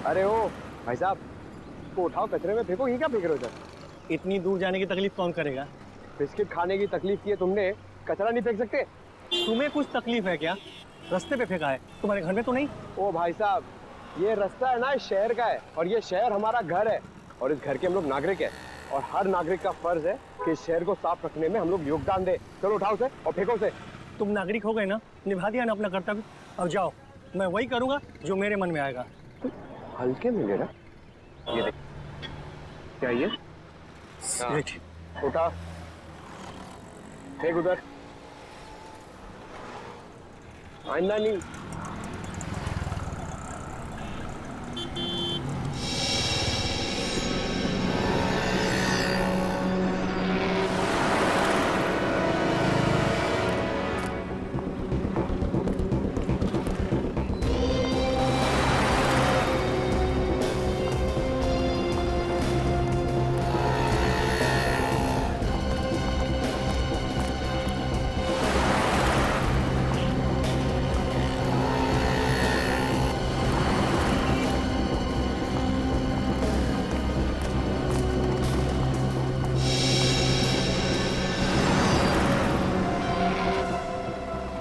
अरे ओ भाई साहब, इसको उठाओ, कचरे में फेंको। ये क्या फेंक रहे हो सर? इतनी दूर जाने की तकलीफ कौन करेगा? बिस्किट खाने की तकलीफ की है तुमने, कचरा नहीं फेंक सकते? तुम्हें कुछ तकलीफ है क्या? रास्ते पे फेंका है, तुम्हारे घर में तो नहीं? ओ भाई साहब, ये रास्ता है ना, इस शहर का है, और ये शहर हमारा घर है, और इस घर के हम लोग नागरिक हैं, और हर नागरिक का फर्ज है कि इस शहर को साफ रखने में हम लोग योगदान दें। चलो उठाओ उसे और फेंको उसे। तुम नागरिक हो गए ना, निभा दिया ना अपना कर्तव्य। अब जाओ, मैं वही करूंगा जो मेरे मन में आएगा। हल्के में ले रहा, ये देख, क्या ये? उठा, फेंक उधर, आइंदा नहीं।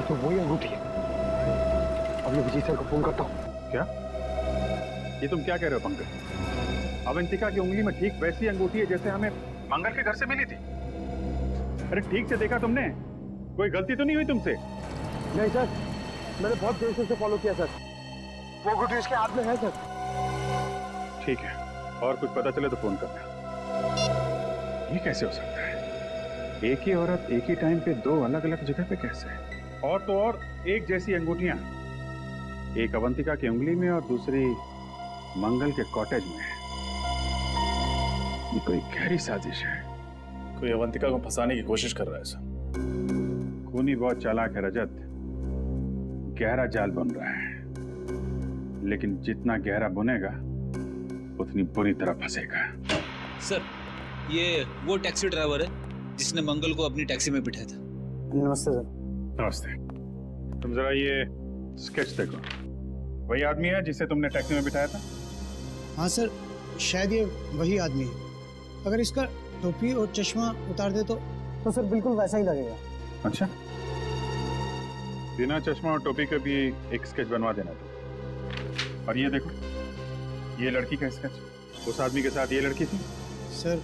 तो वही अंगूठी है। अब मैं विजय सर को फोन करता हूँ। क्या? ये तुम क्या कह रहे हो पंकज? अवंतिका की उंगली में ठीक वैसी अंगूठी है जैसे हमें मंगल के घर से मिली थी। अरे ठीक से देखा तुमने? कोई गलती तो नहीं हुई तुमसे? नहीं सर, मैंने बहुत देर से उसे फॉलो किया सर। वो अंगूठी उसके हाथ में है सर। ठीक है, और कुछ पता चले तो फोन करना। ये कैसे हो सकता है? एक ही औरत एक ही टाइम पे दो अलग अलग जगह पे कैसे है? और तो और एक जैसी अंगूठियां, एक अवंतिका की उंगली में और दूसरी मंगल के कॉटेज में। ये कोई गहरी साजिश है। कोई अवंतिका को फंसाने की कोशिश कर रहा है सर। खूनी बहुत चालाक है रजत, गहरा जाल बुन रहा है, लेकिन जितना गहरा बुनेगा उतनी बुरी तरह फंसेगा। सर, ये वो टैक्सी ड्राइवर है जिसने मंगल को अपनी टैक्सी में बिठाया था। नमस्ते सर। नमस्ते। तुम जरा ये स्केच देखो, वही आदमी है जिसे तुमने टैक्सी में बिठाया था? हाँ सर, शायद ये वही आदमी है। अगर इसका टोपी और चश्मा उतार दे तो सर बिल्कुल वैसा ही लगेगा। अच्छा, बिना चश्मा और टोपी के भी एक स्केच बनवा देना तो। और ये देखो, ये लड़की का स्केच। उस आदमी के साथ ये लड़की थी? सर,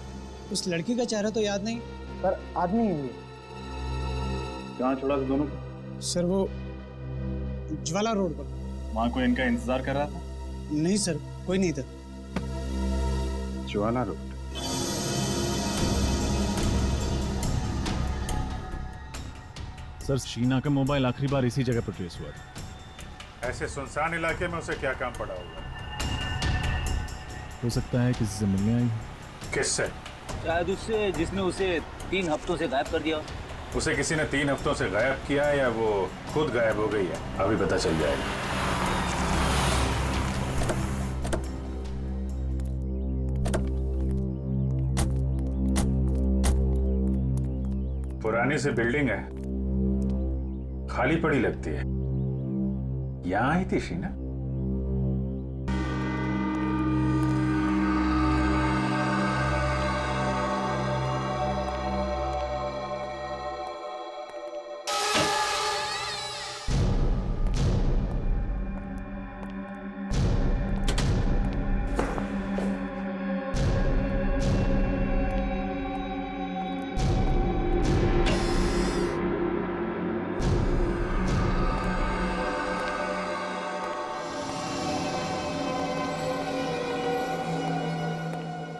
उस लड़की का चेहरा तो याद नहीं, पर आदमी ही है। कहाँ छोड़ा था दोनों को? सर वो ज्वाला रोड पर। वहां कोई इनका इंतजार कर रहा था? नहीं सर, कोई नहीं था। ज्वाला रोड। सर, शीना का मोबाइल आखिरी बार इसी जगह पर ट्रेस हुआ था। ऐसे सुनसान इलाके में उसे क्या काम पड़ा होगा? हो सकता है किसी से मिलने आई। किससे? शायद उससे जिसने उसे 3 हफ्तों से गायब कर दिया। उसे किसी ने 3 हफ्तों से गायब किया है या वो खुद गायब हो गई है? अभी पता चल जाएगा। पुरानी सी बिल्डिंग है, खाली पड़ी लगती है। यहां आई थी शीना?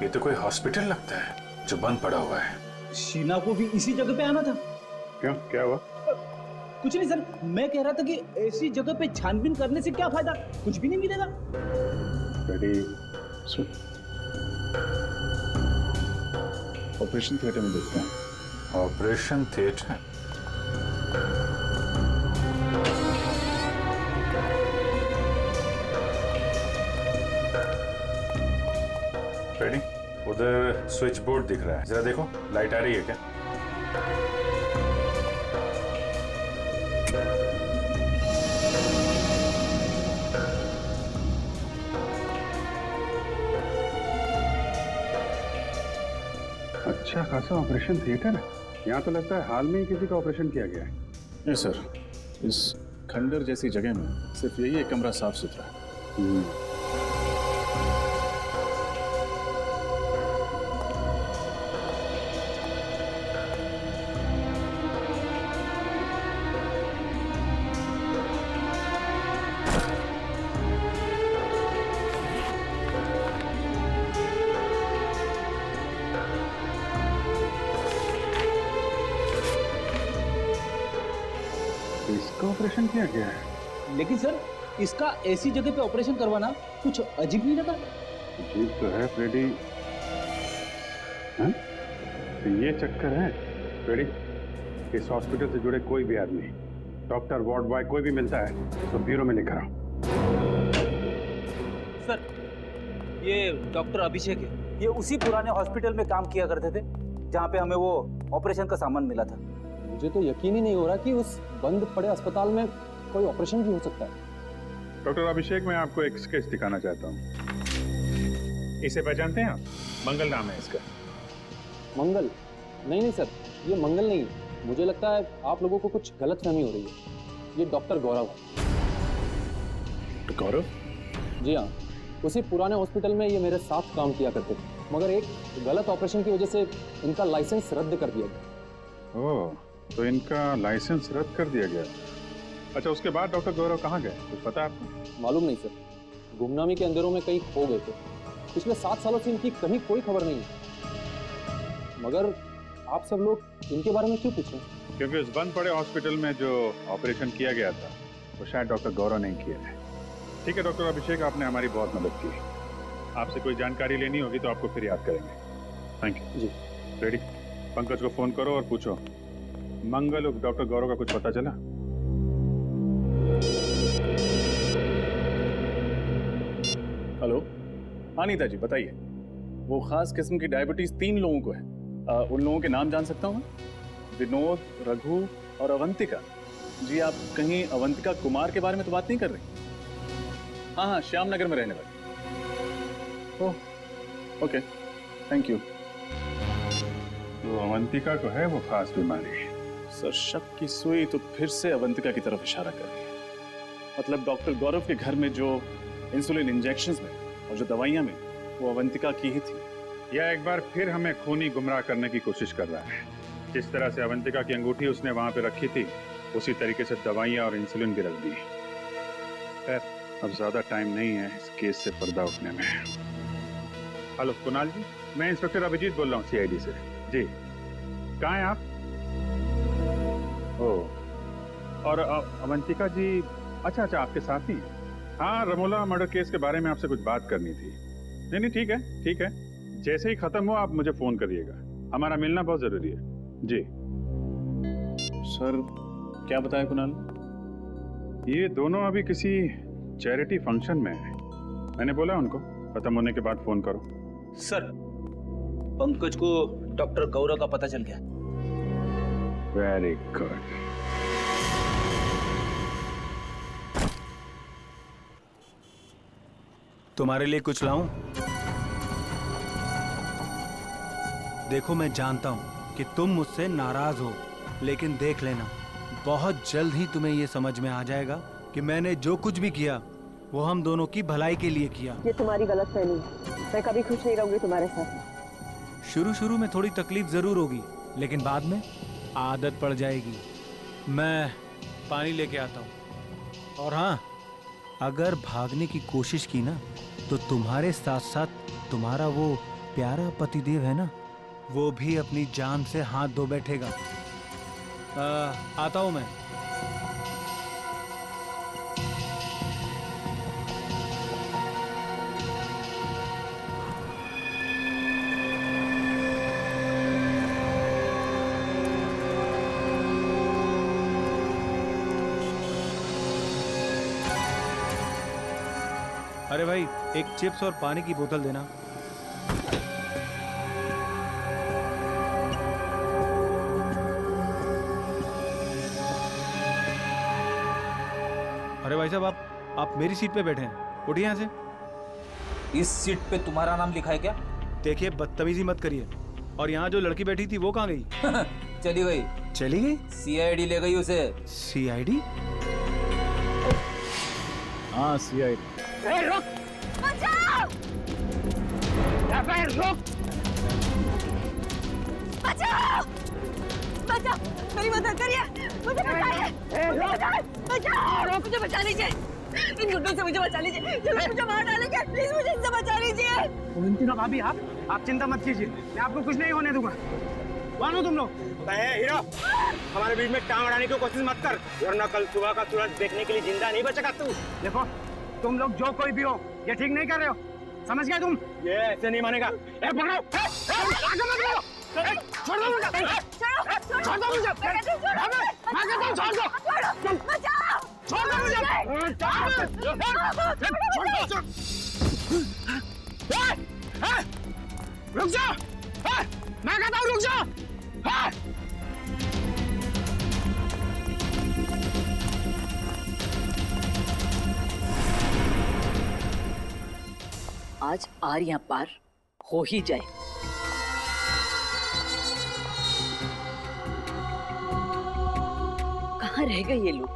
ये तो कोई हॉस्पिटल लगता है जो बंद पड़ा हुआ है। शीना को भी इसी जगह पे आना था। क्यों, क्या हुआ? कुछ नहीं सर, मैं कह रहा था कि ऐसी जगह पे छानबीन करने से क्या फायदा, कुछ भी नहीं मिलेगा। रेडी, ऑपरेशन थिएटर में देखते हैं। Operation theatre? रेडी, उधर स्विच बोर्ड दिख रहा है, जरा देखो लाइट आ रही है क्या? अच्छा खासा ऑपरेशन थिएटर है। यहाँ तो लगता है हाल में ही किसी का ऑपरेशन किया गया है। यस सर, इस खंडर जैसी जगह में सिर्फ यही एक कमरा साफ सुथरा है। इसका ऑपरेशन किया गया है। लेकिन सर इसका ऐसी जगह पे ऑपरेशन करवाना कुछ अजीब नहीं लगा? अजीब तो है फ्रेडी। हाँ? तो ये चक्कर है फ्रेडी, इस हॉस्पिटल से जुड़े कोई भी आदमी, डॉक्टर, वार्ड बॉय, कोई भी मिलता है तो ब्यूरो में लेकर आओ। सर ये डॉक्टर अभिषेक है, ये उसी पुराने हॉस्पिटल में काम किया करते थे जहाँ पे हमें वो ऑपरेशन का सामान मिला था। मुझे तो यकीन ही नहीं हो रहा कि उस बंद पड़े अस्पताल में कोई ऑपरेशन भी हो सकता है। डॉक्टर अभिषेक, मैं आपको एक स्केच दिखाना चाहता हूँ। इसे पहचानते हैं आप? मंगल नाम है इसका। मंगल? नहीं सर, ये मंगल नहीं। मुझे लगता है आप लोगों को कुछ गलतफहमी हो रही है। ये डॉक्टर गौरव है। गौरव? जी हाँ, उसी पुराने हॉस्पिटल में ये मेरे साथ काम किया करते थे, मगर एक गलत ऑपरेशन की वजह से इनका लाइसेंस रद्द कर दिया गया। ओह, तो इनका लाइसेंस रद्द कर दिया गया। अच्छा, उसके बाद डॉक्टर गौरव कहाँ गए, कुछ पता है आपको? मालूम नहीं सर, गुमनामी के अंधेरों में कहीं खो गए थे। पिछले 7 सालों से इनकी कहीं कोई खबर नहीं है। मगर आप सब लोग इनके बारे में क्यों पूछ रहे हैं? क्योंकि उस बंद पड़े हॉस्पिटल में जो ऑपरेशन किया गया था वो शायद डॉक्टर गौरव नहीं किए थे। ठीक है डॉक्टर अभिषेक, आपने हमारी बहुत मदद की। आपसे कोई जानकारी लेनी होगी तो आपको फिर याद करेंगे। Thank you ji. Ready, Pankaj को फोन करो और पूछो मंगल और डॉक्टर गौरव का कुछ पता चला? हेलो, हाँ नीता जी बताइए। वो खास किस्म की डायबिटीज 3 लोगों को है। उन लोगों के नाम जान सकता हूँ? विनोद, रघु और अवंतिका। जी, आप कहीं अवंतिका कुमार के बारे में तो बात नहीं कर रही? हाँ हाँ, श्याम नगर में रहने वाली। Oh okay, thank you. तो अवंतिका को है वो खास बीमारी। सर, शक की सुई तो फिर से अवंतिका की तरफ इशारा कर रही है। मतलब डॉक्टर गौरव के घर में जो इंसुलिन इंजेक्शंस में और जो दवाइयां में, वो अवंतिका की ही थी। यह एक बार फिर हमें खूनी गुमराह करने की कोशिश कर रहा है। जिस तरह से अवंतिका की अंगूठी उसने वहां पे रखी थी, उसी तरीके से दवाइयां और इंसुलिन भी रख दी। खैर, अब ज्यादा टाइम नहीं है इस केस से पर्दा उठने में। हेलो कुणाल जी, मैं इंस्पेक्टर अभिजीत बोल रहा हूँ CID से। जी, कहाँ हैं आप? ओह, और अवंतिका जी, अच्छा आपके साथी हैं। हाँ, रमोला मर्डर केस के बारे में आपसे कुछ बात करनी थी। नहीं ठीक है, ठीक है। जैसे ही खत्म हो आप मुझे फोन करिएगा, हमारा मिलना बहुत जरूरी है। जी सर, क्या बताया कुणाल? ये दोनों अभी किसी चैरिटी फंक्शन में है। मैंने बोला उनको खत्म होने के बाद फोन करो। सर, पंकज को डॉक्टर गौरव का पता चल गया। Very good. तुम्हारे लिए कुछ लाऊं? देखो, मैं जानता हूं कि तुम मुझसे नाराज हो, लेकिन देख लेना, बहुत जल्द ही तुम्हें यह समझ में आ जाएगा कि मैंने जो कुछ भी किया वो हम दोनों की भलाई के लिए किया। ये तुम्हारी गलतफहमी है। मैं कभी खुश नहीं रहूंगी तुम्हारे साथ। शुरू में थोड़ी तकलीफ जरूर होगी, लेकिन बाद में आदत पड़ जाएगी। मैं पानी लेके आता हूँ। और हाँ, अगर भागने की कोशिश की ना, तो तुम्हारे साथ साथ तुम्हारा वो प्यारा पतिदेव है ना, वो भी अपनी जान से हाथ धो बैठेगा। आता हूँ मैं। अरे भाई, एक चिप्स और पानी की बोतल देना। अरे भाई साहब, आप मेरी सीट पे बैठे हैं, उठिए यहाँ से। इस सीट पे तुम्हारा नाम लिखा है क्या? देखिए, बदतमीजी मत करिए। और यहाँ जो लड़की बैठी थी वो कहाँ गई? चली गई। चली गई? सीआईडी ले गई उसे। सीआईडी? हाँ सीआईडी। रुक! बचाओ! रुक! बचाओ! बचाओ! मेरी मदद करिए, मुझे बचाइए, बचाओ! मुझे बचा लीजिए, इन गुंडों से मुझे बचा लीजिए, ये लोग मुझे मार डालेंगे, प्लीज मुझे इनसे बचा लीजिए। वंतिका भाभी, आप चिंता मत कीजिए, मैं आपको कुछ नहीं होने दूंगा। मानो तुम लोग। हीरो, हमारे बीच में टांग अड़ाने की कोशिश मत कर, वरना कल सुबह का सूरज देखने के लिए जिंदा नहीं बचेगा तू। देखो, तुम लोग जो कोई भी हो, ये ठीक नहीं कर रहे हो, समझ गए तुम? ये ऐसे नहीं मानेगा। पकड़ो! आगे मत बढ़ो! छोड़ दो मुझे! छोड़ दो मुझे! मैं कहता हूँ छोड़ दो! बचाओ! छोड़ दो मुझे! रुक जा! मैं कहता हूँ रुक जा! आज आर या पार हो ही जाए। कहाँ रह गए ये लोग?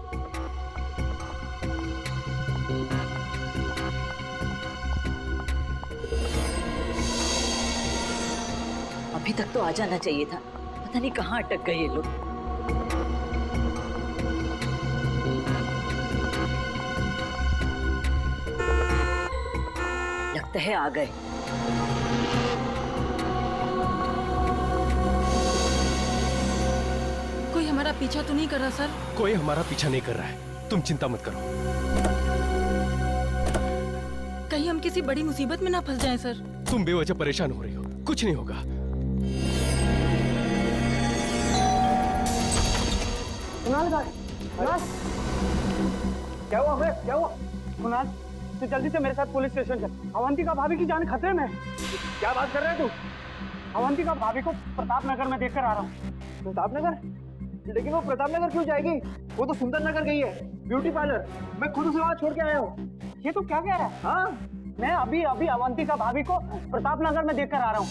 अभी तक तो आ जाना चाहिए था, पता नहीं कहाँ अटक गए ये लोग। लगता है आ गए। कोई हमारा पीछा तो नहीं कर रहा सर? कोई हमारा पीछा नहीं कर रहा है, तुम चिंता मत करो। कहीं हम किसी बड़ी मुसीबत में ना फंस जाएं सर। तुम बेवजह परेशान हो रही हो, कुछ नहीं होगा। क्या हुआ बे? क्या हुआ? कुणाल, तू जल्दी से मेरे साथ पुलिस स्टेशन चल। अवंतिका भाभी की जान खतरे में है। क्या बात कर रहे है तू? अवंतिका भाभी को प्रताप नगर में देखकर आ रहा हूँ। प्रताप नगर? लेकिन वो प्रताप नगर क्यों जाएगी? वो तो सुंदर नगर गई है, ब्यूटी पार्लर। मैं खुद उसे वहाँ छोड़ के आया हूँ। ये तो क्या कह रहा है? हाँ, मैं अभी अवंतिका भाभी को प्रताप नगर में देखकर आ रहा हूँ।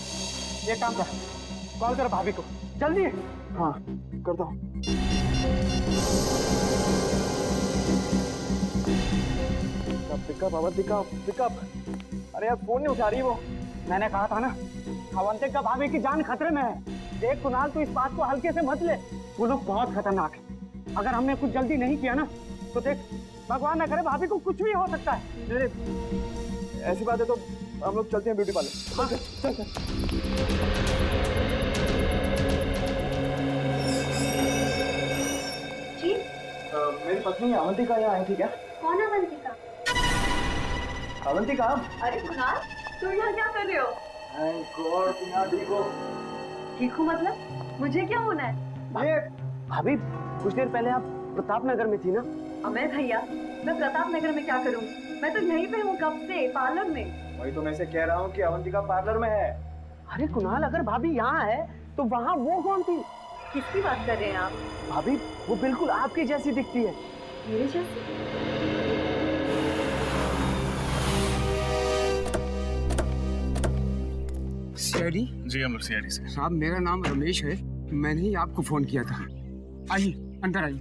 ये काम कर, कॉल कर भाभी को जल्दी। हाँ, करता हूँ। Pickup Avantika, pickup. अरे यार, फोन नहीं उठा रही वो। मैंने कहा था ना, अवंतिका भाभी की जान खतरे में है। देख कुणाल, तू इस बात को हल्के से मत ले, वो लोग बहुत खतरनाक है। अगर हमने कुछ जल्दी नहीं किया ना, तो देख, भगवान न करे भाभी को कुछ भी हो सकता है। ऐसी बात है तो हम लोग चलते हैं ब्यूटी पार्लर। हाँ। चल। जी? मेरी पत्नी अवंतिका यहाँ आई थी क्या? कौन अवंतिका? अवंतिका? अरे कुणाल, तुम यहाँ क्या कर रहे हो? तुम यहाँ ठीक हो? ठीक हूँ मतलब? मुझे क्या होना है? ये भाभी, कुछ देर पहले आप प्रताप नगर में थी ना? अमय भैया, मैं प्रताप नगर में क्या करूँ? मैं तो यहीं पे हूँ कब से, पार्लर में। वही तो मैं से कह रहा हूँ कि अवंतिका पार्लर में है। अरे कुणाल, अगर भाभी यहाँ है तो वहाँ वो कौन थी? किसकी बात कर रहे हैं आप? भाभी, वो बिल्कुल आपकी जैसी दिखती है। मेरे जैसी? सीआईडी? जी हम लोग सीआईडी से। साहब, मेरा नाम रमेश है, मैंने ही आपको फोन किया था। आइए, अंदर आइए।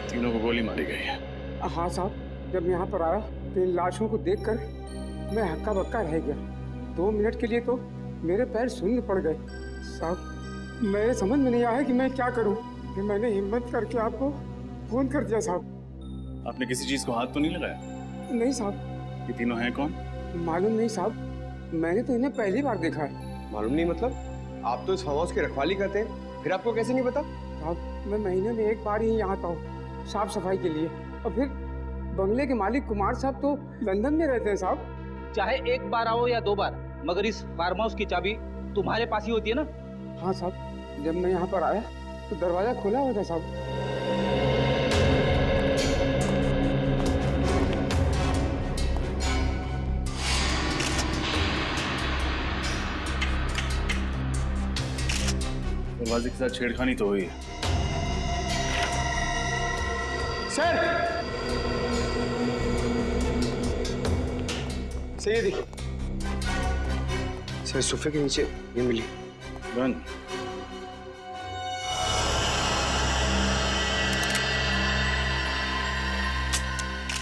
तीनों को गोली मारी गई है। हाँ साहब, जब यहाँ पर आया तो इन लाशों को देखकर मैं हक्का बक्का रह गया। 2 मिनट के लिए तो मेरे पैर शून्य पड़ गए। साहब, मेरे समझ में नहीं आया कि मैं क्या करूं। फिर मैंने हिम्मत करके आपको फोन कर दिया साहब। आपने किसी चीज को हाथ तो नहीं लगाया? नहीं साहब। ये तीनों हैं कौन? मालूम नहीं साहब, मैंने तो इन्हें पहली बार देखा है। मालूम नहीं मतलब? आप तो इस फार्म हाउस की रखवाली करते हैं, फिर आपको कैसे नहीं पता? साहब मैं महीने में एक बार ही यहाँ आता हूँ साफ सफाई के लिए, और फिर बंगले के मालिक कुमार साहब तो लंदन में रहते हैं साहब। चाहे एक बार आओ या 2 बार, मगर इस फार्म हाउस की चाबी तुम्हारे पास ही होती है ना? हाँ साहब, जब मैं यहाँ पर आया तो दरवाजा खुला हुआ था साहब। दरवाजे के साथ छेड़खानी तो हुई है। सर ये देखिए सर, सोफे के नीचे ये मिली गन।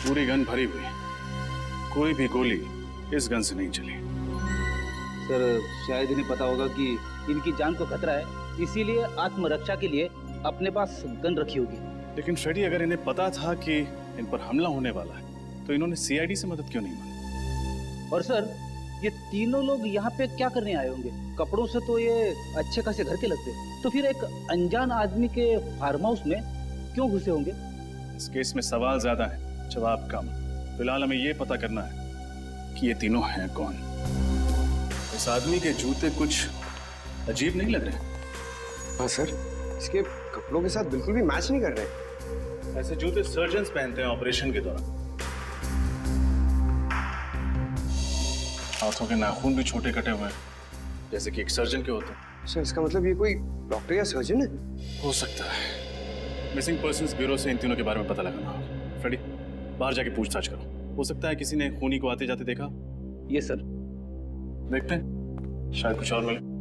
पूरी गन भरी हुई, कोई भी गोली इस गन से नहीं चली। सर शायद इन्हें पता होगा कि इनकी जान को खतरा है, इसीलिए आत्मरक्षा के लिए अपने पास गन रखी होगी। लेकिन फ्रेडी, अगर इन्हें पता था कि इन पर हमला होने वाला है तो इन्होंने सीआईडी से मदद क्यों नहीं मांगी? और सर ये तीनों लोग यहाँ पे क्या करने आए होंगे? कपड़ों से तो ये अच्छे खासे घर के लगते, तो फिर एक अनजान आदमी के फार्म हाउस में क्यों घुसे होंगे? इस केस में सवाल ज्यादा है, जवाब कम। फिलहाल हमें ये पता करना है कि ये तीनों हैं कौन। इस आदमी के जूते कुछ अजीब नहीं लग रहे? हाँ सर, इसके कपड़ों के साथ बिल्कुल भी मैच नहीं कर रहे। ऐसे जूते सर्जन्स पहनते हैं ऑपरेशन के दौरान। हाथों के नाखून भी छोटे कटे हुए हैं, जैसे कि एक सर्जन के होते हैं। सर इसका मतलब ये कोई डॉक्टर या सर्जन है? हो सकता है। मिसिंग पर्सन्स ब्यूरो से इन तीनों के बारे में पता लगाना होगा। फ्रेडी, बाहर जाके पूछताछ करो। हो सकता है किसी ने खूनी को आते जाते देखा। ये सर देखते हैं, शायद कुछ और मिले।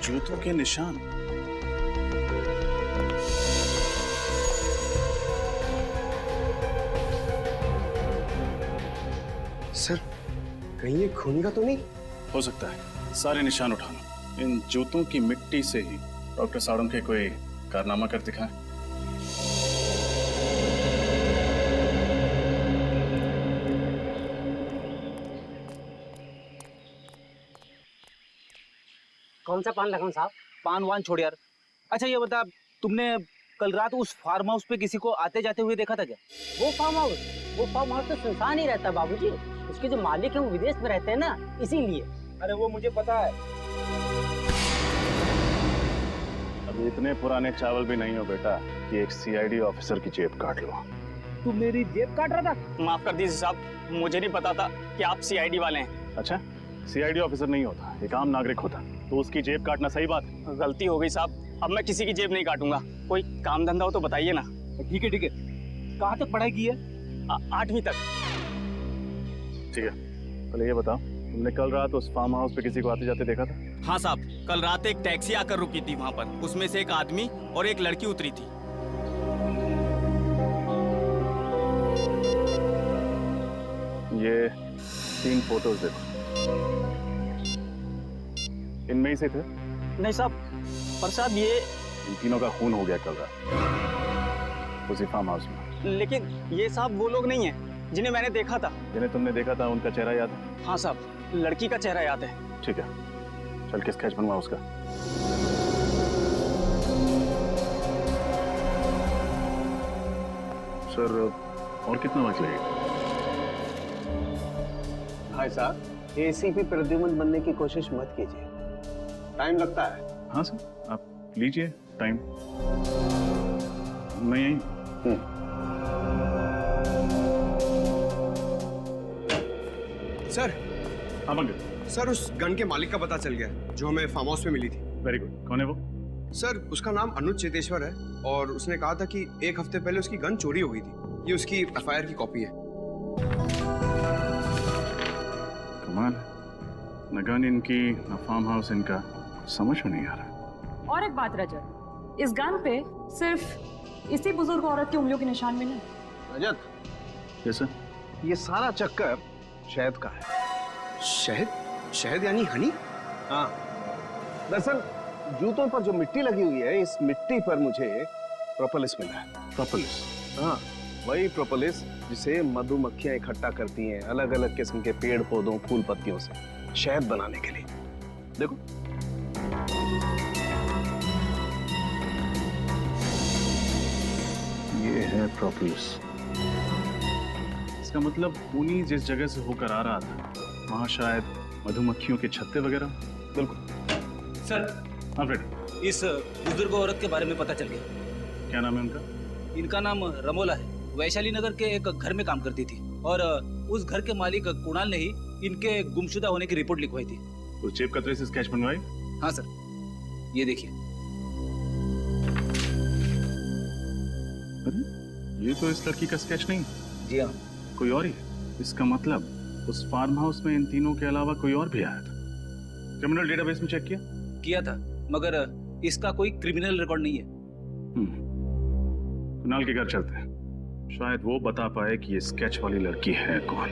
जूतों के निशान। सर कहीं ये खूनी का तो नहीं? हो सकता है। सारे निशान उठा लो। इन जूतों की मिट्टी से ही डॉक्टर साळुंखे कोई कारनामा कर दिखाए। कौन सा पान लगाऊं साहब? पान वान छोड़ यार। अच्छा ये बता, तुमने कल रात उस फार्म हाउस पे किसी को आते जाते हुए देखा था क्या? वो फार्म हाउस तो सुनसान ही रहता है बाबूजी। उसके जो मालिक है वो विदेश में रहते हैं ना, इसीलिए। अरे वो मुझे पता है। अभी इतने पुराने चावल भी नहीं हो बेटा कि एक सीआईडी ऑफिसर की जेब काट लो। तू मेरी जेब काट रहा था? माफ कर दीजिए साहब, मुझे नहीं पता था कि आप सीआईडी वाले हैं। अच्छा, सीआईडी ऑफिसर नहीं होता, एक आम नागरिक होता, तो उसकी जेब काटना सही बात है? गलती हो गई साहब, अब मैं किसी की जेब नहीं काटूंगा। कोई काम धंधा हो तो बताइए ना। ठीक है ठीक है। कहाँ तक पढ़ाई की है? 8वीं तक। ठीक है, पहले ये बताओ, तुमने कल रात उस फार्म हाउस पे किसी को आते जाते देखा था? हाँ साहब, कल रात एक टैक्सी आकर रुकी थी वहाँ पर। उसमें से एक आदमी और एक लड़की उतरी थी। ये 3 फोटोज देखो, इनमें ही से थे? नहीं साहब, पर साहब ये इन तीनों का खून हो गया कल रात उसी फार्म हाउस में। लेकिन ये साहब वो लोग नहीं है जिन्हें मैंने देखा था। जिन्हें तुमने देखा था उनका चेहरा याद है? हाँ साहब, लड़की का चेहरा याद है। ठीक है, चल के स्केच बनवा उसका। सर और कितना वक्त लगेगा? भाई साहब, एसीपी प्रद्युमन बनने की कोशिश मत कीजिए, टाइम लगता है। हाँ सर, आप लीजिए टाइम। मैं यहीं। सर। हाँ मंगल। सर उस गन के मालिक का पता चल गया, जो हमें फार्म हाउस में मिली थी। Very good. कौन है वो? सर उसका नाम अनुज चेतेश्वर है, और उसने कहा था कि 1 हफ्ते पहले उसकी गन चोरी हो गई थी। ये उसकी एफआईआर की कॉपी है। कमाल, न गन इनकी न फार्म हाउस इनका, समझ में नहीं आ रहा। और एक बात रजत, इस गन पे सिर्फ इसी बुजुर्ग औरत की उंगलियों के निशान में नहीं। रजत, जैसे ये सारा चक्कर शहद का है। शहद? शहद यानी हनी? हाँ, दरअसल जूतों पर जो मिट्टी लगी हुई है, इस मिट्टी पर मुझे प्रोपोलिस मिला है। प्रोपोलिस? हाँ, वही प्रोपोलिस जिसे मधुमक्खियां इकट्ठा करती हैं अलग अलग किस्म के पेड़ पौधों फूल पत्तियों से शहद बनाने के लिए। देखो, ये है प्रोपोलिस। इसका मतलब ऊनी जिस जगह से होकर आ रहा था वहां शायद मधुमक्खियों के छत्ते वगैरह। बिल्कुल सर। हाँ फ्रेड, इस बुजुर्ग औरत के बारे में पता चल गया। क्या नाम है उनका? इनका नाम रमोला है। वैशाली नगर के एक घर में काम करती थी और उस घर के मालिक कुणाल ने ही इनके गुमशुदा होने की रिपोर्ट लिखवाई थी। उस जेब कतरे से स्केच बनवाई? हाँ सर, ये देखिए। अरे ये तो इस लड़की का स्केच नहीं। जी हाँ, कोई और ही है। इसका मतलब उस फार्म हाउस में इन तीनों के अलावा कोई और भी आया था। क्रिमिनल डेटाबेस में चेक किया था, मगर इसका कोई क्रिमिनल रिकॉर्ड नहीं है। कुणाल के घर चलते हैं, शायद वो बता पाए कि ये स्केच वाली लड़की है कौन।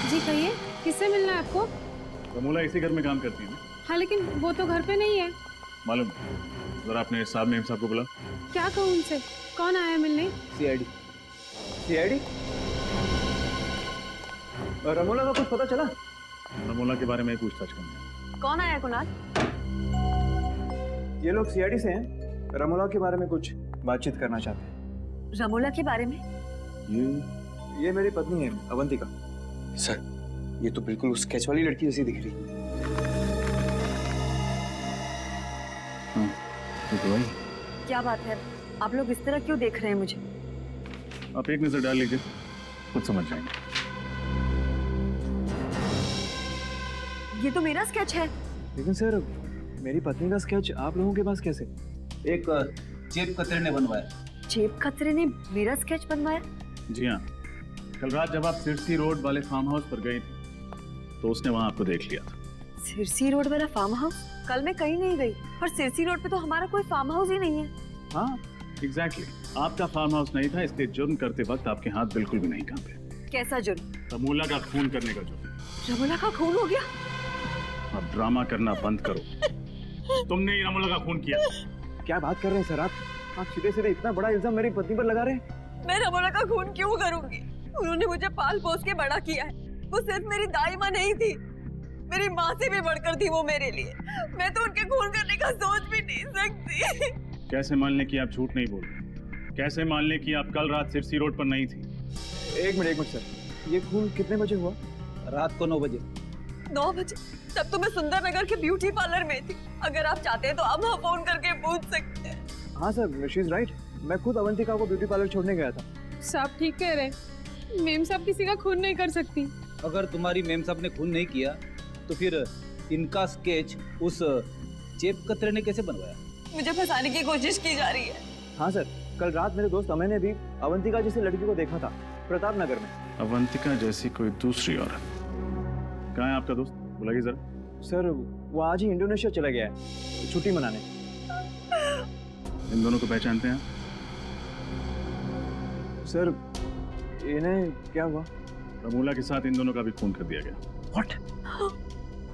जी कहिए, किससे मिलना है आपको? रमोला इसी घर में काम करती है ना? हाँ लेकिन वो तो घर पे नहीं है। मालूम, जरा आपने साहब मेम साहब को बुला। क्या कहूँ उनसे? कौन आया मिलने? सीआईडी। सीआईडी? रमोला का कुछ पता चला? रमोला के बारे में पूछताछ करनी। कौन आया कुणाल? ये लोग सीआईडी से हैं। रमोला के बारे में कुछ बातचीत करना चाहते हैं। रमोला के बारे में? ये मेरी पत्नी है अवंतिका। सर, ये तो बिल्कुल उस स्केच वाली लड़की जैसी दिख रही। हाँ, ये तो वही। क्या बात है, आप लोग इस तरह क्यों देख रहे हैं मुझे? आप एक नजर डाल लीजिए, खुद समझ जाएंगे। ये तो मेरा स्केच है। लेकिन सर, मेरी पत्नी का स्केच आप लोगों के पास कैसे? एक जेब कतरे ने बनवाया। जेब कतरे ने मेरा स्केच बनवाया? जी हाँ, कल रात जब आप सिरसी रोड वाले फार्म हाउस पर गई थी तो उसने वहां आपको देख लिया था। सिरसी रोड वाला फार्म हाउस? कल मैं कहीं नहीं गई और सिरसी रोड पे तो हमारा कोई फार्म हाउस ही नहीं है। हाँ एग्जैक्टली, आपका फार्म हाउस नहीं था, इसलिए जुर्म करते वक्त आपके हाथ बिल्कुल भी नहीं कांपे। कैसा जुर्म? रमोला का खून करने का जुर्म। रमोला का खून हो गया? अब ड्रामा करना बंद करो। तुमने ही रमोला का खून किया। क्या बात कर रहे हैं सर आप? आप सीधे सीधे इतना बड़ा इल्जाम मेरी पत्नी पर लगा रहे हैं? मैं रमोला का खून क्यों करूंगी? उन्होंने मुझे पाल पोस के बड़ा किया है। वो सिर्फ मेरी दाई माँ नहीं थी, मेरी माँ से भी बढ़कर थी वो मेरे लिए। मैं तो उनके खून करने का सोच भी नहीं सकती। कैसे मान लें कि आप झूठ नहीं बोल रहे? कैसे मान लें कि आप कल रात सिरसी रोड पर नहीं थी? एक मिनट सर, ये खून कितने बजे हुआ? रात को 9 बजे। 9 बजे? तब तो मैं सुंदर नगर के ब्यूटी पार्लर में थी। अगर आप चाहते हैं तो आप वहाँ फोन करके पूछ सकते हैं। हाँ सर, शी इज राइट। मैं खुद अवंतिका को ब्यूटी पार्लर छोड़ने गया था। साहब ठीक कह रहे, मेम साहब किसी का खून नहीं कर सकती। अगर तुम्हारी मेम साहब ने खून नहीं किया तो फिर इनका स्केच उस जेब कतरे ने कैसे बनवाया? मुझे फंसाने की कोशिश की जा रही है। हाँ सर, कल रात मेरे दोस्त अमय ने भी अवंतिका जैसी लड़की को देखा था प्रताप नगर में। अवंतिका जैसी कोई दूसरी औरत? कहाँ है आपका दोस्त? बुलाइए जरा। सर, वो आज ही इंडोनेशिया चला गया है छुट्टी मनाने। इन दोनों को पहचानते हैं? सर, इन्हें क्या हुआ? रमोला के साथ इन दोनों का भी खून कर दिया गया। What?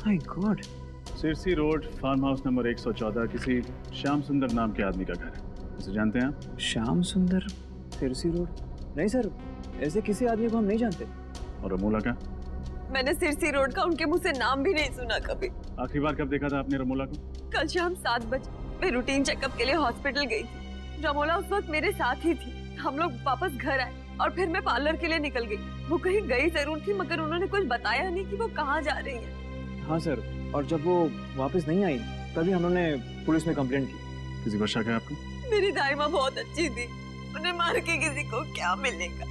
My God! Sirsi road farm house number 114 किसी श्याम सुंदर नाम के आदमी का घर है। उसे जानते हैं आप? श्याम सुंदर, सिरसी रोड? नहीं सर, ऐसे किसी आदमी को हम नहीं जानते। और रमोला का? मैंने सिरसी रोड का उनके मुंह से नाम भी नहीं सुना कभी। आखिरी बार कब देखा था आपने रमोला को? कल शाम 7 बजे मैं रूटीन चेकअप के लिए हॉस्पिटल गई थी। रमोला उस वक्त मेरे साथ ही थी। हम लोग वापस घर आए और फिर मैं पार्लर के लिए निकल गई। वो कहीं गई जरूर थी, मगर उन्होंने कुछ बताया नहीं कि वो कहाँ जा रही है। हाँ सर, और जब वो वापस नहीं आई तभी हम लोगों ने पुलिस में कंप्लेंट की। किसी पर शक है आपको? मेरी दाई माँ बहुत अच्छी थी, उन्हें मार के किसी को क्या मिलेगा।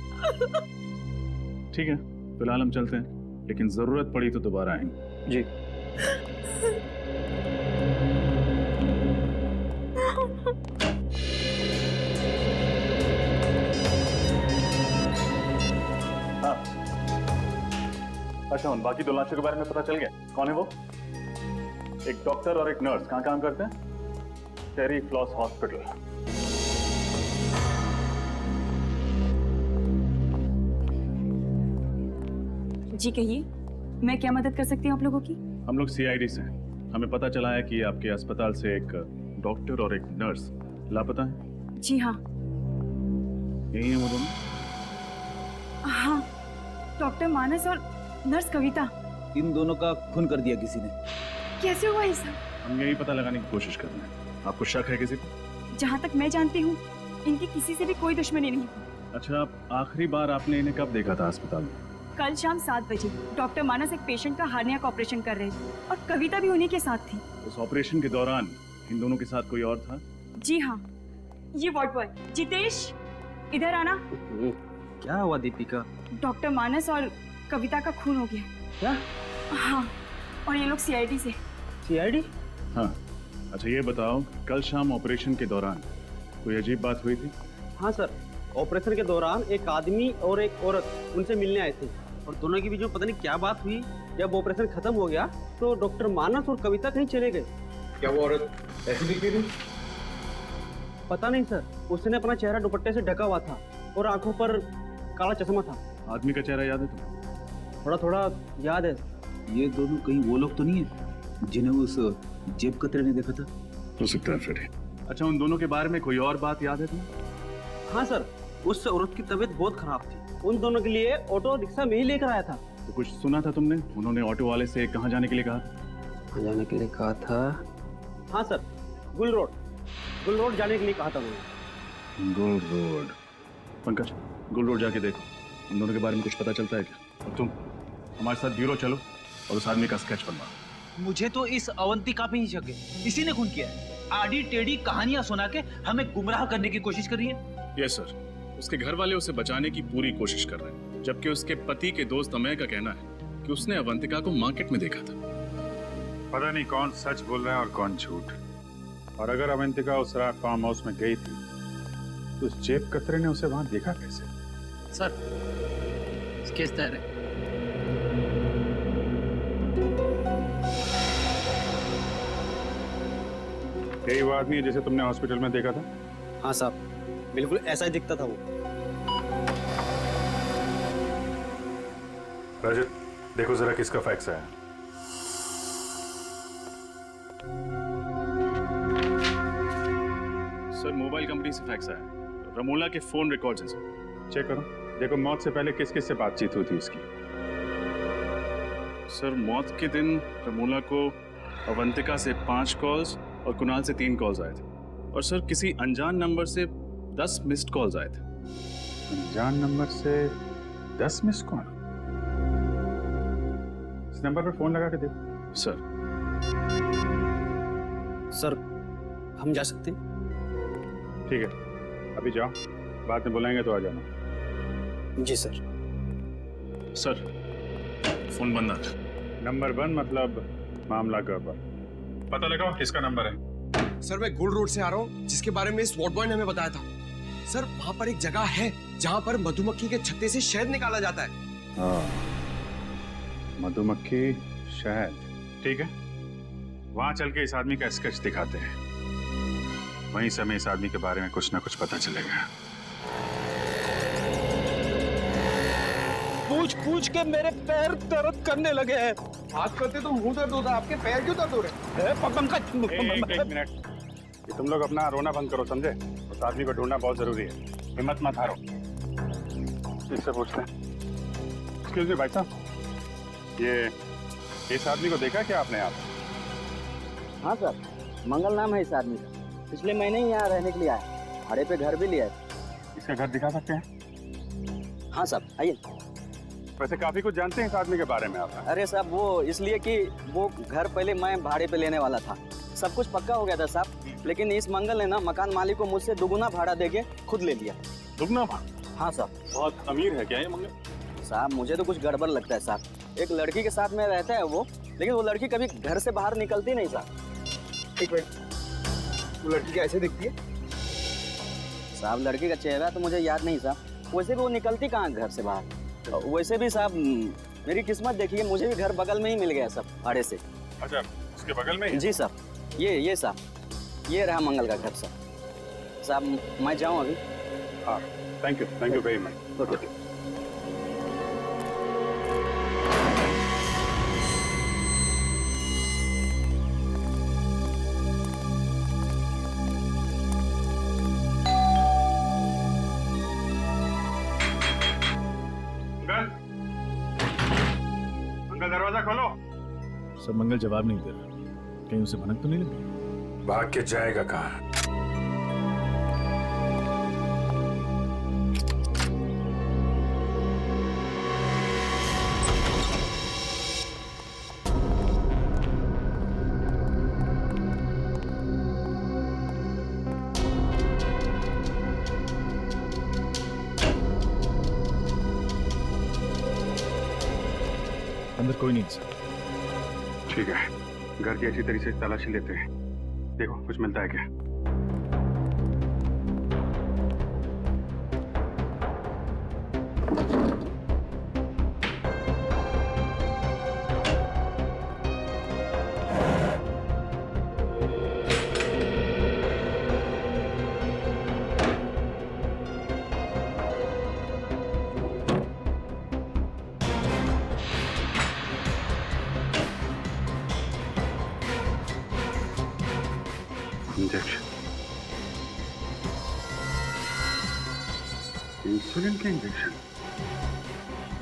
ठीक है, फिलहाल हम चलते हैं, लेकिन जरूरत पड़ी तो दोबारा आएंगे। जी। अच्छा, उन बाकी 2 लाशों के बारे में पता चल गया? कौन है वो? एक डॉक्टर और एक नर्स। कहाँ काम करते हैं? टेरी फ्लॉस हॉस्पिटल। जी कहिए, मैं क्या मदद कर सकती हूँ आप लोगों की? हम लोग सीआईडी से हैं। हमें पता चला है कि आपके अस्पताल से एक डॉक्टर और एक नर्स लापता है। जी हाँ। यही है वो दोनों? हाँ, डॉक्टर मानस और नर्स कविता। इन दोनों का खून कर दिया किसी ने। कैसे हुआ ये सब? हम यही पता लगाने की कोशिश कर रहे हैं। आपको शक है किसी पर? जहाँ तक मैं जानती हूँ इनकी किसी से भी कोई दुश्मनी नहीं। अच्छा, आखिरी बार आपने इन्हें कब देखा था अस्पताल में? कल शाम 7 बजे डॉक्टर मानस एक पेशेंट का हार्निया का ऑपरेशन कर रहे थे और कविता भी उन्हीं के साथ थी। उस ऑपरेशन के दौरान इन दोनों के साथ कोई और था? जी हाँ, ये वार्ड बॉय जितेश, इधर आना। क्या हुआ दीपिका? डॉक्टर मानस और कविता का खून हो गया। क्या? हाँ, और ये लोग सीआईडी से। सीआईडी? हाँ। अच्छा ये बताओ, कल शाम ऑपरेशन के दौरान कोई अजीब बात हुई थी? हाँ सर, ऑपरेशन के दौरान एक आदमी और एक औरत उनसे मिलने आए थे और दोनों के बीच में पता नहीं क्या बात हुई। जब ऑपरेशन खत्म हो गया तो डॉक्टर मानस और कविता कहीं चले गए। क्या वो औरत ऐसी दिख रही थी? पता नहीं सर, उसने अपना चेहरा दुपट्टे से ढका हुआ था और आंखों पर काला चश्मा था। आदमी का चेहरा याद है तुम्हें? थोड़ा थोड़ा याद है। ये दोनों कहीं वो लोग तो नहीं है जिन्हें उस जेब कतरे ने देखा था? हो सकता है फ्रेडी। अच्छा, उन दोनों के बारे में कोई और बात याद है तुम्हें? हाँ सर, उस औरत की तबीयत बहुत खराब थी। उन दोनों के लिए ऑटो रिक्शा में ही लेकर आया था। तो कुछ सुना था तुमने? उन्होंने ऑटो वाले से कहाँ जाने के लिए कहा था? कहाँ जाने के लिए कहा था? हाँ सर, गुल रोड जाने के लिए कहा था उन्होंने। गुल रोड। पंकज, गुल रोड जाके देखो, उन दोनों के बारे में कुछ पता चलता है क्या? और तुम हमारे साथ ब्यूरो चलो और उस आदमी का स्केच बनवाओ। मुझे तो इस अवंतिका पे ही शक है। इसी ने खून किया है। आड़ी टेढ़ी कहानियां सुना के हमें गुमराह करने की कोशिश कर रही है। यस सर, उसके घर वाले उसे बचाने की पूरी कोशिश कर रहे हैं, जबकि उसके पति के दोस्त अमय का कहना है कि उसने अवंतिका को मार्केट में देखा था। पता नहीं कौन सच बोल रहा है और कौन झूठ। और अगर अवंतिका उस रात फार्म हाउस में गई थी तो उस जेब कतरे ने उसे वहां देखा कैसे? सर, केस तैयार है। यही वो आदमी है जिसे तुमने हॉस्पिटल में देखा था? हाँ साहब, बिल्कुल ऐसा ही दिखता था वो। रजत, देखो जरा किसका फैक्स है। सर, मोबाइल कंपनी से फैक्स आया। रमोला के फोन रिकॉर्ड्स हैं सर। चेक करो, देखो मौत से पहले किस किस से बातचीत हुई थी इसकी। सर, मौत के दिन रमोला को अवंतिका से 5 कॉल्स और कुणाल से 3 कॉल्स आए थे। और सर, किसी अनजान नंबर से 10 मिस्ड कॉल्स आए थे। अनजान नंबर से 10 मिस्ड कॉल? इस नंबर पर फोन लगा के देखो। सर, हम जा सकते हैं? ठीक है, अभी जाओ, बाद में बुलाएंगे तो आ जाना। जी सर। सर, फोन बंद आता। नंबर बंद मतलब मामला गड़बड़। पता लगाओ किसका नंबर है। सर, मैं गुल रोड से आ रहा हूँ, जिसके बारे में इस वार्ड बॉय ने हमें बताया था। सर, वहाँ पर एक जगह है जहाँ पर मधुमक्खी के छत्ते से शहद निकाला जाता है। हाँ, मधुमक्खी शहद, ठीक है। वहां चल के इस आदमी का स्केच दिखाते हैं। वहीं से हमें इस आदमी के बारे में कुछ ना कुछ पता चलेगा। पूछ के मेरे पैर दर्द करने लगे हैं। बात करते तो मुंह दर्द होता है, आपके पैर क्यों दर्द हो रहे हैं? एक मिनट, ये तुम लोग अपना रोना बंद करो, समझे? उस आदमी को ढूंढना बहुत जरूरी है। हिम्मत मत हारो। इससे पूछते हैं। एक्सक्यूज मी भाई साहब, ये इस आदमी को देखा क्या आपने? आप? हाँ सर, मंगल नाम है इस आदमी का। पिछले महीने ही यहाँ रहने के लिए आया, भाड़े पे घर भी लिया है। इसका घर दिखा सकते हैं? हाँ साहब, आइए। वैसे काफी कुछ जानते हैं इस आदमी के बारे में आप? अरे साहब, वो इसलिए कि वो घर पहले मैं भाड़े पे लेने वाला था। सब कुछ पक्का हो गया था साहब, लेकिन इस मंगल ने ना मकान मालिक को मुझसे दुगुना भाड़ा देके खुद ले लिया। दुगुना भाड़ा? हाँ साहब। बहुत अमीर है क्या ये मंगल? साहब, मुझे तो कुछ गड़बड़ लगता है साहब। एक लड़की के साथ में रहता है वो, लेकिन वो लड़की कभी घर से बाहर निकलती नहीं साहब। एक मिनट, वो लड़की कैसे दिखती है? साहब, लड़की का चेहरा तो मुझे याद नहीं साहब। वैसे भी वो निकलती कहाँ घर से बाहर। वैसे भी साहब, मेरी किस्मत देखिए, मुझे भी घर बगल में ही मिल गया सब भाड़े से। अच्छा, उसके बगल में ही? जी साहब, ये साहब, ये रहा मंगल का घर साहब। साहब, मैं जाऊँ अभी? हाँ, thank you very much. Okay. Sir Mangal जवाब नहीं दे रहा, कहीं उसे भनक तो नहीं लगी? भाग के जाएगा कहाँ? अंदर कोई नहीं सर। ठीक है, घर की अच्छी तरीके से तलाशी लेते हैं। देखो कुछ मिलता है क्या? इंजेक्शन, इंसुलिन के इंजेक्शन।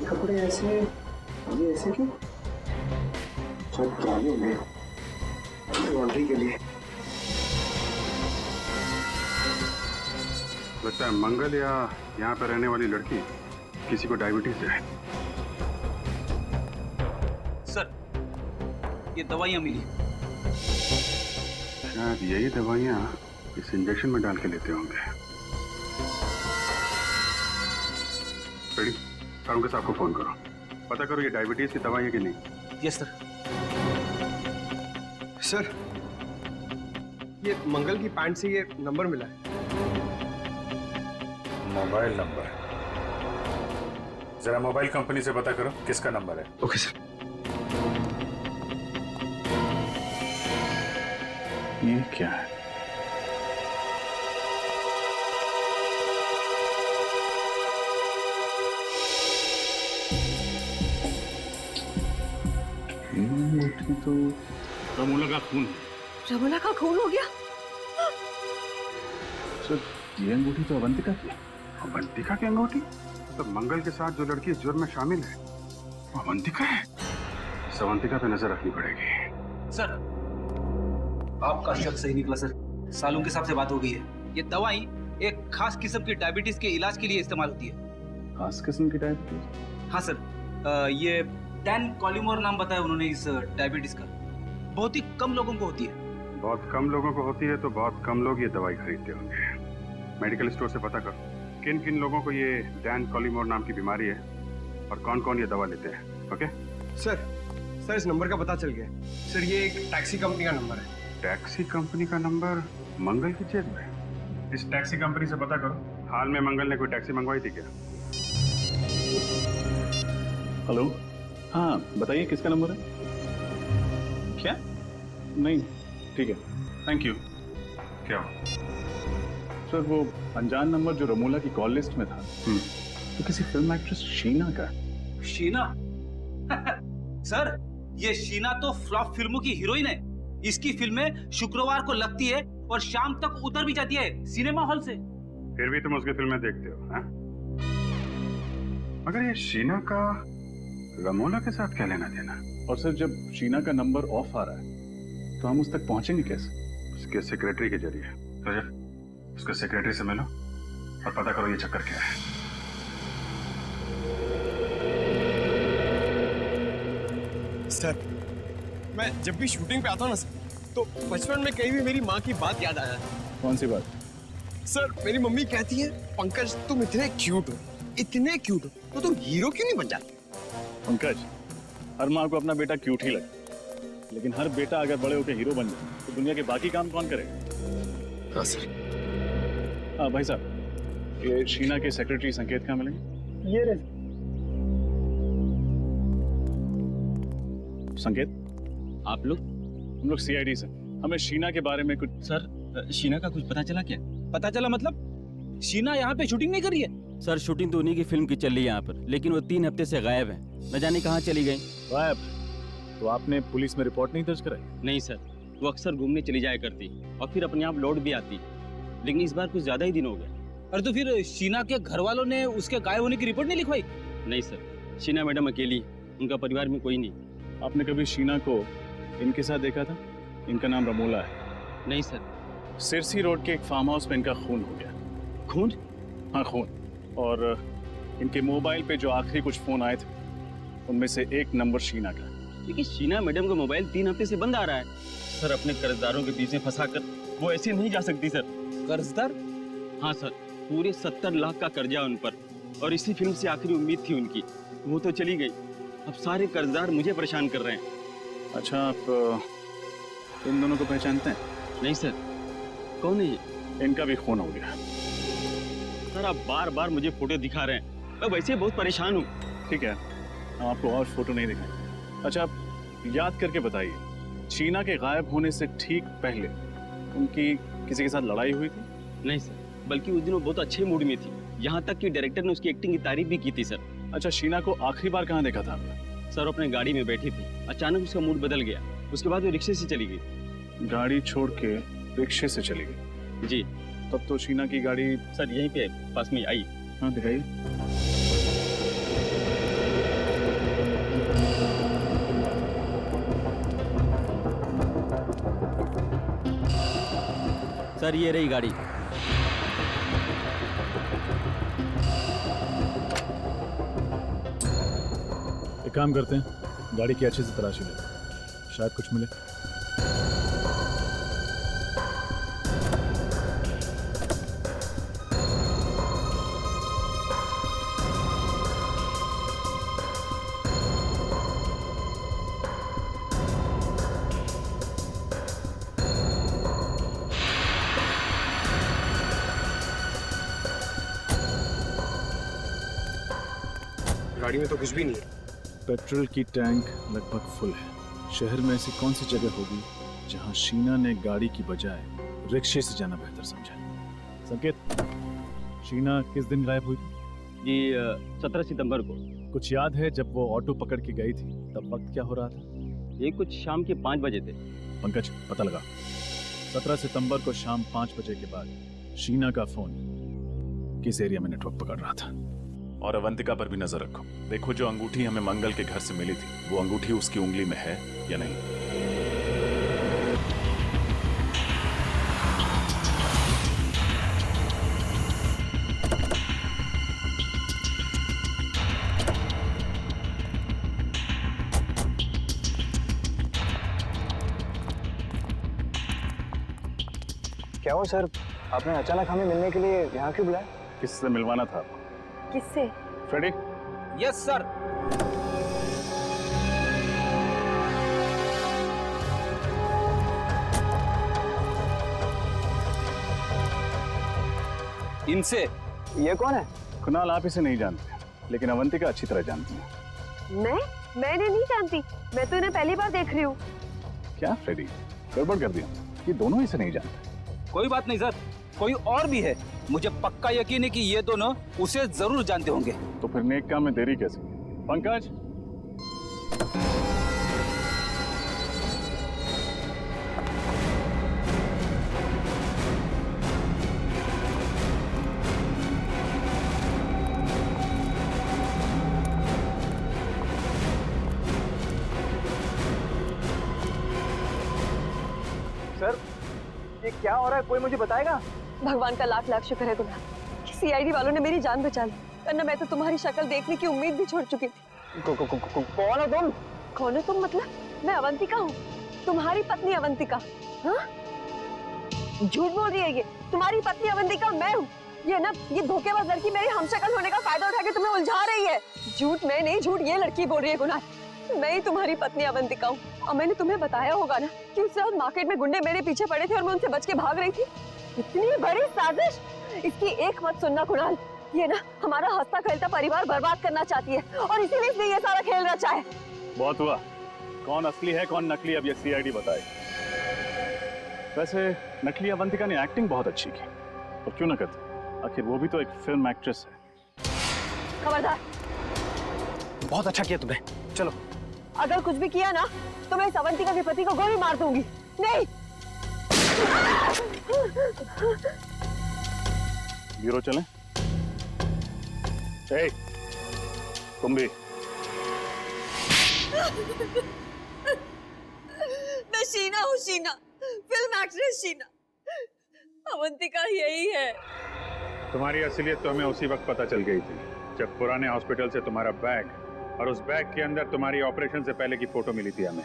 कपड़े ऐसे, ये ऐसे क्यों? सब पुराने होंगे, लॉन्ड्री के लिए। लगता है मंगल या यहाँ पर रहने वाली लड़की किसी को डायबिटीज है। सर ये दवाइयाँ मिली। शायद यही दवाइयाँ इस इंजेक्शन में डाल के लेते होंगे। रेडी, सारुंगे साहब को फोन करो, पता करो ये डायबिटीज की दवाई है कि नहीं। Yes sir. सर ये मंगल की पैंट से ये नंबर मिला है। Mobile number? जरा मोबाइल कंपनी से पता करो किसका नंबर है। Okay sir. ये क्या है? तो रमोला का खून। रमोला का खून हो गया? सर ये अंगूठी तो अवंतिका की। अवंतिका की अंगूठी? तो मंगल के साथ जो लड़की इस जुर्म में शामिल है वो अवंतिका है। इस अवंतिका पे नजर रखनी पड़ेगी। सर आपका शक सही निकला सर, सालून के साहब से बात हो गई है। ये दवाई एक खास किस्म की डायबिटीज के इलाज के लिए इस्तेमाल होती है। खास किस्म की डायबिटीज? हाँ सर, ये डैन कॉलिमोर नाम बताया उन्होंने इस डायबिटीज का। बहुत ही कम लोगों को होती है। बहुत कम लोगों को होती है तो बहुत कम लोग ये दवाई खरीदते होंगे। मेडिकल स्टोर से पता करो किन किन लोगों को ये डैन कॉलिमोर नाम की बीमारी है और कौन कौन ये दवा लेते हैं। ओके सर इस नंबर का पता चल गया। सर ये एक टैक्सी कंपनी का नंबर है। टैक्सी कंपनी का नंबर मंगल की जेब में? इस टैक्सी कंपनी से पता करो हाल में मंगल ने कोई टैक्सी मंगवाई थी क्या? हेलो, हाँ बताइए किसका नंबर है? क्या? नहीं, ठीक है, थैंक यू। क्या हुआ? सर वो अनजान नंबर जो रमोला की कॉल लिस्ट में था तो किसी फिल्म एक्ट्रेस शीना का। शीना? सर ये शीना तो फ्लॉप फिल्मों की हीरोइन है। इसकी फिल्में शुक्रवार को लगती है और शाम तक उतर भी जाती है सिनेमा हॉल से। फिर भी तुम उसकी फिल्में देखते हो हाँ? मगर ये शीना का रमोला के साथ क्या लेना देना? और सर जब शीना का नंबर ऑफ आ रहा है तो हम उस तक पहुंचेंगे कैसे? उसके सेक्रेटरी के जरिए। तो जब उसके सेक्रेटरी से मिलो और पता करो ये चक्कर क्या है। सर मैं जब भी शूटिंग पे आता हूँ ना सर, तो बचपन में कहीं भी मेरी माँ की बात याद आया। कौन सी बात? सर मेरी मम्मी कहती है पंकज तुम इतने क्यूट हो, इतने क्यूट हो, तो तुम हीरो क्यों नहीं बन जाते? पंकज, हर माँ को अपना बेटा क्यूट ही लगता, लेकिन हर बेटा अगर बड़े होकर हीरो बन जाए तो दुनिया के बाकी काम कौन करेगा? हाँ सर। हाँ भाई साहब, ये शीना के सेक्रेटरी संकेत कहाँ मिलेंगे? ये रहे। संकेत, आप लोग? हम लोग सीआईडी से, हमें शीना के बारे में कुछ। सर शीना का कुछ पता चला क्या? पता चला मतलब? शीना यहाँ पे शूटिंग नहीं कर रही है? सर शूटिंग तो उन्हीं की फिल्म की चल रही है यहाँ पर, लेकिन वो 3 हफ्ते से गायब है, न जाने कहाँ चली गई। गायब? तो आपने पुलिस में रिपोर्ट नहीं दर्ज कराई? नहीं सर, वो अक्सर घूमने चली जाया करती और फिर अपने आप लौट भी आती, लेकिन इस बार कुछ ज्यादा ही दिन हो गए। अरे तो फिर शीना के घर वालों ने उसके गायब होने की रिपोर्ट नहीं लिखवाई? नहीं सर, शीना मैडम अकेली, उनका परिवार में कोई नहीं। आपने कभी शीना को इनके साथ देखा था? इनका नाम रमोला है। नहीं सर। सिरसी रोड के एक फार्म हाउस में इनका खून हो गया। खून? हाँ खून। और इनके मोबाइल पे जो आखिरी कुछ फोन आए थे उनमें से एक नंबर शीना का। लेकिन शीना मैडम का मोबाइल 3 हफ्ते से बंद आ रहा है। सर अपने कर्जदारों के बीच में फंसाकर वो ऐसे नहीं जा सकती सर। कर्जदार? हाँ सर, पूरे 70 लाख का कर्जा उन पर, और इसी फिल्म से आखिरी उम्मीद थी उनकी, वो तो चली गई। अब सारे कर्जदार मुझे परेशान कर रहे हैं। अच्छा, आप इन दोनों को पहचानते हैं? नहीं सर। कौन है ये? इनका भी खून हो गया। सर आप बार बार मुझे फोटो दिखा रहे हैं, मैं वैसे बहुत परेशान हूँ। ठीक है, हम आपको और फोटो नहीं दिखाएंगे। अच्छा, आप याद करके बताइए, शीना के गायब होने से ठीक पहले उनकी किसी के साथ लड़ाई हुई थी? नहीं सर, बल्कि उस दिन वो बहुत अच्छे मूड में थी, यहाँ तक कि डायरेक्टर ने उसकी एक्टिंग की तारीफ भी की थी सर। अच्छा, शीना को आखिरी बार कहाँ देखा था आपने? सर अपने गाड़ी में बैठी थी, अचानक उसका मूड बदल गया, उसके बाद वो रिक्शे से चली गई। गाड़ी छोड़ के रिक्शे से चली गई? जी। तब तो शीना की गाड़ी सर यहीं पे पास में आई। हाँ दिखाइए। सर ये रही गाड़ी। एक काम करते हैं, गाड़ी की अच्छे से तलाशी लेते हैं, शायद कुछ मिले। गाड़ी में तो कुछ भी नहीं है। पेट्रोल की टैंक लगभग फुल है। शहर में ऐसी कौन सी जगह होगी जहां शीना ने गाड़ी की बजाय रिक्शे से जाना बेहतर समझा? संकेत, शीना किस दिन गायब हुई थी? जी 17 सितंबर को। कुछ याद है जब वो ऑटो पकड़ के गई थी तब वक्त क्या हो रहा था? ये कुछ शाम के 5 बजे थे। पंकज पता लगा। 17 सितंबर को शाम 5 बजे के बाद शीना का फोन किस एरिया में नेटवर्क पकड़ रहा था? और अवंतिका पर भी नजर रखो। देखो जो अंगूठी हमें मंगल के घर से मिली थी वो अंगूठी उसकी उंगली में है या नहीं। क्या हो सर, आपने अचानक हमें मिलने के लिए यहाँ क्यों बुलाया? किससे मिलवाना था? किससे? फ्रेडी? Yes sir. इनसे? ये कौन है? कुणाल, आप इसे नहीं जानते, लेकिन अवंतिका अच्छी तरह जानती है। मैंने नहीं जानती, मैं तो इन्हें पहली बार देख रही हूँ। क्या फ्रेडी, गड़बड़ कर दिया? ये दोनों इसे नहीं जानते। कोई बात नहीं सर, कोई और भी है। मुझे पक्का यकीन है कि ये दोनों उसे जरूर जानते होंगे। तो फिर नेक काम में देरी कैसे? पंकज, सर ये क्या हो रहा है, कोई मुझे बताएगा? भगवान का लाख लाख शुक्र है गुलाब, सीआईडी वालों ने मेरी जान बचा ली, वरना मैं तो तुम्हारी शक्ल देखने की उम्मीद भी छोड़ चुकी थी। कौन हो तुम? कौन हो तुम मतलब? मैं अवंतिका हूँ, तुम्हारी पत्नी अवंतिका। हाँ? झूठ बोल रही है ये, तुम्हारी पत्नी अवंतिका मैं हूँ। ये ना, ये धोखेबाज लड़की मेरी हमशक्ल होने का फायदा उठा के तुम्हें उलझा रही है। झूठ मैं नहीं, झूठ ये लड़की बोल रही है गुनाह। मैं ही तुम्हारी पत्नी अवंतिका हूँ, और मैंने तुम्हें बताया होगा ना कि उस रात मार्केट में गुंडे मेरे पीछे पड़े थे और मैं उनसे बच के भाग रही थी। इतनी बड़ी साजिश, इसकी एक मत सुनना कुणाल। ये ना हमारा हंसता खेलता परिवार बर्बाद करना चाहती है, और इसीलिए इसने ये सारा खेल रचा है। बहुत हुआ, कौन असली है कौन नकली अब ये सीआईडी बताए। वैसे नकली अवंतिका ने एक्टिंग बहुत अच्छी की, तो क्यों ना करती, आखिर वो भी तो एक फिल्म एक्ट्रेस है। खबरदार, बहुत अच्छा किया तुमने, चलो। अगर कुछ भी किया ना तो मैं इस अवंतिका के पति को गोली मार दूंगी। नहीं। ब्यूरो चलें? ए, तुम भी। शीना हूँ, शीना, फिल्म एक्ट्रेस शीना। अवंतिका यही है। तुम्हारी असलियत तो हमें उसी वक्त पता चल गई थी जब पुराने हॉस्पिटल से तुम्हारा बैग और उस बैग के अंदर तुम्हारी ऑपरेशन से पहले की फोटो मिली थी हमें।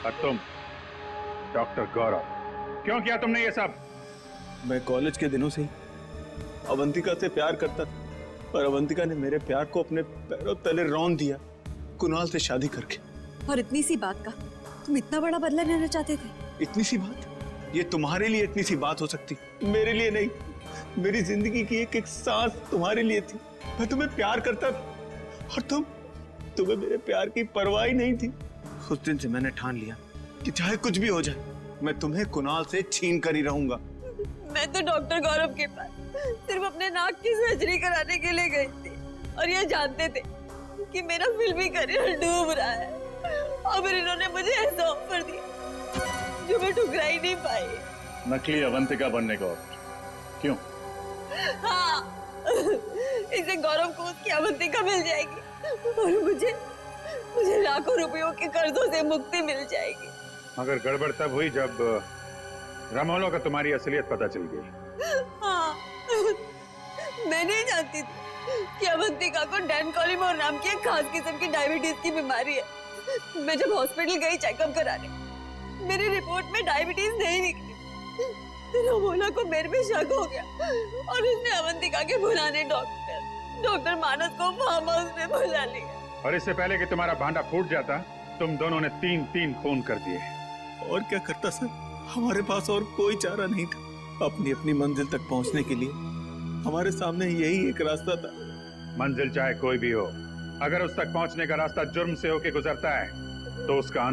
और तुम डॉक्टर गौरव, क्यों किया तुमने ये सब? मैं कॉलेज के दिनों से ही अवंतिका से प्यार करता था और अवंतिका ने मेरे प्यार को अपने पैरों तले रौंद दिया कुणाल से शादी करके। और इतनी सी बात का तुम इतना बड़ा बदला लेना चाहते थे? इतनी सी बात? ये तुम्हारे लिए इतनी सी बात हो सकती, मेरे लिए नहीं। मेरी जिंदगी की एक एक सांस तुम्हारे लिए थी। मैं तुम्हें प्यार करता था और तुम्हें मेरे प्यार की परवाह ही नहीं थी। उस दिन से मैंने ठान लिया कि चाहे कुछ भी हो जाए, मैं तुम्हें कुणाल से छीन कर ही रहूंगा। मैं तो डॉक्टर गौरव के पास सिर्फ अपने नाक की सर्जरी कराने के लिए गई थी और ये जानते थे कि मेरा फिल्मी करियर डूब रहा है, और फिर इन्होंने मुझे ऐसा ऑफर दिया जो मैं ठुकरा ही नहीं पाई। नकली अवंतिका बनने का ऑफर? क्यों? हाँ, इसे गौरव को उसकी अवंतिका मिल जाएगी और मुझे लाखों रुपयों के कर्जों से मुक्ति मिल जाएगी। मगर गड़बड़ तब हुई जब रामोलो का तुम्हारी असलियत पता चल गई। हाँ, मैं नहीं जानती थी कि अवंतिका को डैनकोलिमोर नाम की एक खास किस्म की डायबिटीज की बीमारी है। मैं जब हॉस्पिटल गई चेकअप कराने, मेरी रिपोर्ट में डायबिटीज नहीं निकली। रामोला को मेरे पे शक हो गया और उसने अवंतिका के बुलाने डॉक्टर मानस को फार्म हाउस में बुला लिया। और इससे पहले कि तुम्हारा भांडा फूट जाता, तुम दोनों ने 3 खून कर दिए। और क्या करता सर, हमारे पास और कोई चारा नहीं था। अपनी अपनी मंजिल तक पहुंचने के लिए हमारे सामने यही एक रास्ता था। मंजिल चाहे कोई भी हो, अगर उस तक पहुंचने का रास्ता जुर्म से होके गुजरता है तो उसका